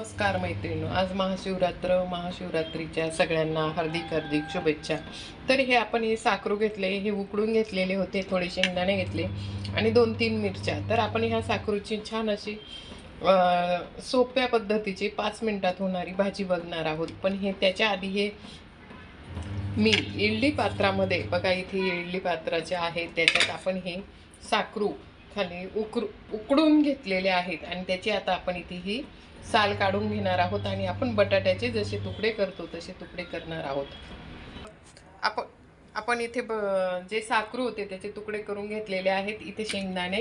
नमस्कार मैत्रिणी, आज महाशिवरात्रीच्या सगळ्यांना हार्दिक हार्दिक शुभेच्छा। तर हे आपण हे साकरू घेतले, हे उकडून घेतलेले होते, थोडे शेंगदाणे घेतले आणि 2-3 मिरच्या। तर आपण ह्या साकरूची छान अशी सोप्या पद्धतीची 5 मिनिटात होणारी भाजी बघणार आहोत। पण हे त्याच्या आधी हे मी इडली पात्रामध्ये बघा, इथे इडली पात्राचे आहे, त्याच्यात आपण हे साकरू खाली उकडून घेतलेले आहेत आणि त्याची आता आपण इथे ही साल काढून घेणार आहोत आणि आपण बटाट्याचे जसे तुकडे करतो तसे तुकडे करणार आहोत। आपण इथे जे साकरू होते त्याचे तुकडे करून घेतलेले आहेत। इथे शेंगदाणे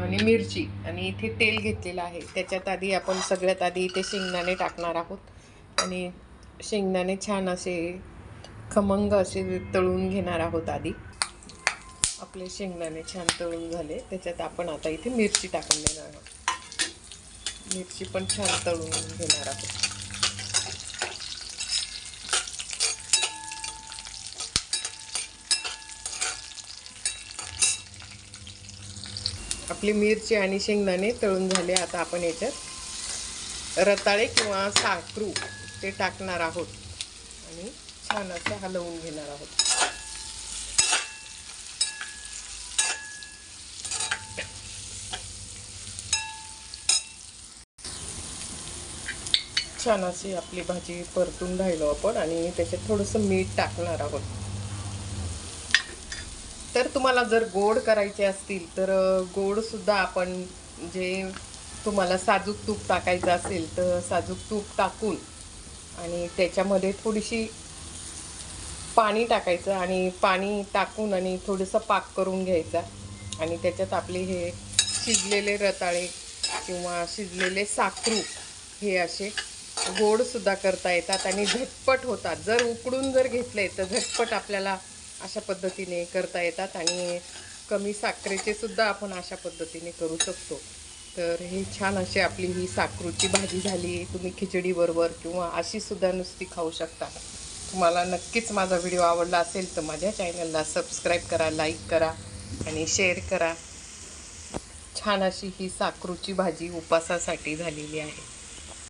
आणि मिरची आणि इथे तेल घेतलेलं आहे। त्याच्यात आधी आपण सगळ्यात आधी इथे शेंगदाणे टाकणार आहोत आणि शेंगदाणे छान असे खमंग असे तळून घेणार आहोत। आधी आपले शेंगदाणे छान तळून झाले, त्याच्यात आपण आता इथे मिरची टाकून देणार आहोत। मिरची पण छान तळून घेणार आहोत। आपली मिरची आणि शेंगदाणे तळून झाले। आता आपण याच्यात रताळे किंवा साकरू ते टाकणार आहोत आणि छान असं हलवून घेणार आहोत। छान अशी आपली भाजी परतून राहिलो आपण आणि त्याच्यात थोडंसं मीठ टाकणार आहोत। तर तुम्हाला जर गोड करायचे असतील तर गोड सुद्धा आपण जे तुम्हाला साजूक तूप टाकायचं असेल तर साजूक तूप टाकून आणि त्याच्यामध्ये थोडीशी पाणी टाकायचं आणि पाणी टाकून आणि थोडंसं पाक करून घ्यायचा आणि त्याच्यात आपले हे शिजलेले रताळे किंवा शिजलेले साकरू हे असे गोड सुद्धा करता येतात आणि झटपट होतात। जर उकडून जर घेतले तर झटपट आपल्याला अशा पद्धतीने करता येतात आणि कमी साखरेचे सुद्धा आपण अशा पद्धतीने करू शकतो। तर ही छान अशी आपली ही साकरूची भाजी झाली। तुम्ही खिचडी बरोबर किंवा अशी सुद्धा नुसती खाऊ शकता। तुम्हाला नक्कीच माझा व्हिडिओ आवडला असेल तर माझ्या चॅनलला सबस्क्राईब करा, लाईक करा आणि शेअर करा। छान अशी ही साकरूची भाजी उपासासाठी झालेली आहे।